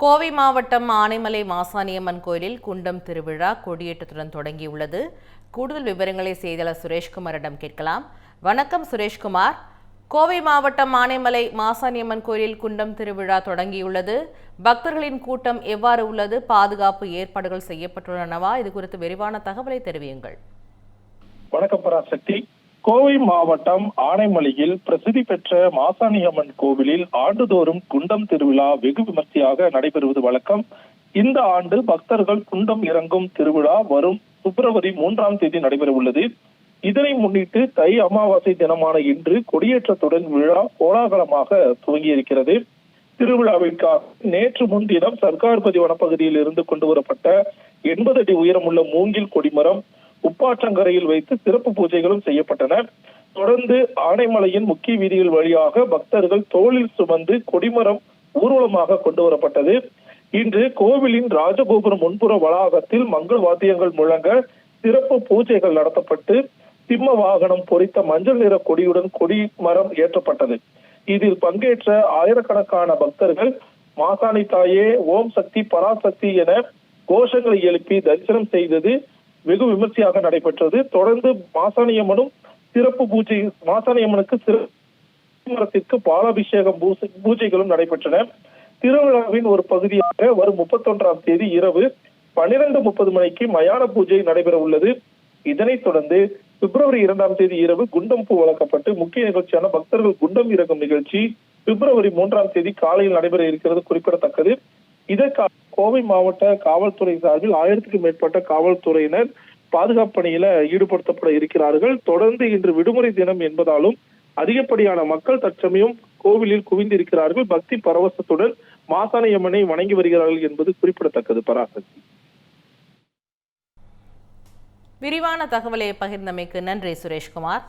கோவை மாவட்டம் ஆனைமலை மாசாணியம்மன் கோயிலில் குண்டம் திருவிழா கொடியேற்றத்துடன் தொடங்கியுள்ளது. கூடுதல் விவரங்களை செய்தியாளர் சுரேஷ்குமாரிடம் கேட்கலாம். வணக்கம் சுரேஷ்குமார். கோவை மாவட்டம் ஆனைமலை மாசாணியம்மன் கோயிலில் குண்டம் திருவிழா தொடங்கியுள்ளது. பக்தர்களின் கூட்டம் எவ்வாறு உள்ளது? பாதுகாப்பு ஏற்பாடுகள் செய்யப்பட்டுள்ளனவா? இது குறித்து விரிவான தகவலை தெரிவியுங்கள். வணக்கம் பராசக்தி. கோவை மாவட்டம் ஆனைமலையில் பிரசித்தி பெற்ற மாசாணியம்மன் கோவிலில் ஆண்டுதோறும் குண்டம் திருவிழா வெகு விமர்சையாக நடைபெறுவது வழக்கம். இந்த ஆண்டு பக்தர்கள் குண்டம் இறங்கும் திருவிழா வரும் பிப்ரவரி 3ஆம் தேதி நடைபெற உள்ளது. இதனை முன்னிட்டு தை அமாவாசை தினமான இன்று கொடியேற்றத்துடன் விழா கோலாகலமாக துவங்கியிருக்கிறது. திருவிழாவிற்காக நேற்று முன்தினம் சர்க்கார்பதி வனப்பகுதியில் இருந்து கொண்டு வரப்பட்ட 80 அடி உயரமுள்ள மூங்கில் கொடிமரம் உப்பாற்றங்கரையில் வைத்து சிறப்பு பூஜைகளும் செய்யப்பட்டன. தொடர்ந்து ஆனைமலையின் முக்கிய வீதிகள் வழியாக பக்தர்கள் தோளில் சுமந்து கொடிமரம் ஊர்வலமாக கொண்டு வரப்பட்டது. இன்று கோவிலின் ராஜகோபுரம் முன்புற வளாகத்தில் மங்கள வாத்தியங்கள் முழங்க சிறப்பு பூஜைகள் நடத்தப்பட்டு சிம்ம வாகனம் பொறித்த மஞ்சள் நிற கொடியுடன் கொடிமரம் ஏற்றப்பட்டது. இதில் பங்கேற்ற ஆயிரக்கணக்கான பக்தர்கள் மாசாணி தாயே, ஓம் சக்தி, பராசக்தி என கோஷங்களை எழுப்பி தரிசனம் செய்தது வெகு விமர்சையாக நடைபெற்றது. தொடர்ந்து மாசாணியம்மனுக்கு சிறப்பு பாலாபிஷேகம் பூஜைகளும் நடைபெற்றன. திருவிழாவின் ஒரு பகுதியாக வரும் 31ஆம் தேதி இரவு 12:30 மணிக்கு மயான பூஜை நடைபெற உள்ளது. இதனைத் தொடர்ந்து பிப்ரவரி 2ஆம் தேதி இரவு குண்டம் பூ வளர்க்கப்பட்டு முக்கிய நிகழ்ச்சியான பக்தர்கள் குண்டம் இறங்கும் நிகழ்ச்சி பிப்ரவரி 3ஆம் தேதி காலையில் நடைபெற இருக்கிறது குறிப்பிடத்தக்கது. இதற்காக கோவை மாவட்ட காவல்துறை சார்பில் 1000க்கும் மேற்பட்ட காவல்துறையினர் பாதுகாப்பு பணியில ஈடுபடுத்தப்பட இருக்கிறார்கள். தொடர்ந்து இன்று விடுமுறை தினம் என்பதாலும் அதிகப்படியான மக்கள் தற்சமயம் கோவிலில் குவிந்திருக்கிறார்கள். பக்தி பரவசத்துடன் மாசாணியம்மனை வணங்கி வருகிறார்கள் என்பது குறிப்பிடத்தக்கது. பராசக்தி, விரிவான தகவலை பகிர்ந்தமைக்கு நன்றி சுரேஷ்குமார்.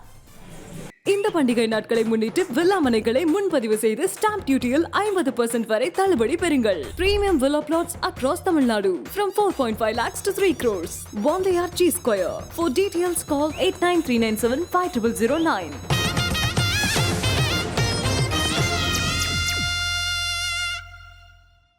இந்த பண்டிகை நாட்களை முன்னிட்டு வில்லா மனைகளை முன்பதிவு செய்து ஸ்டாம்ப் டியூட்டியில் 50% வரை தள்ளுபடி பெறுங்கள். Premium villa plots across Tamil Nadu from 4.5 lakhs to 3 crores. One G Square. For details call 8939750009.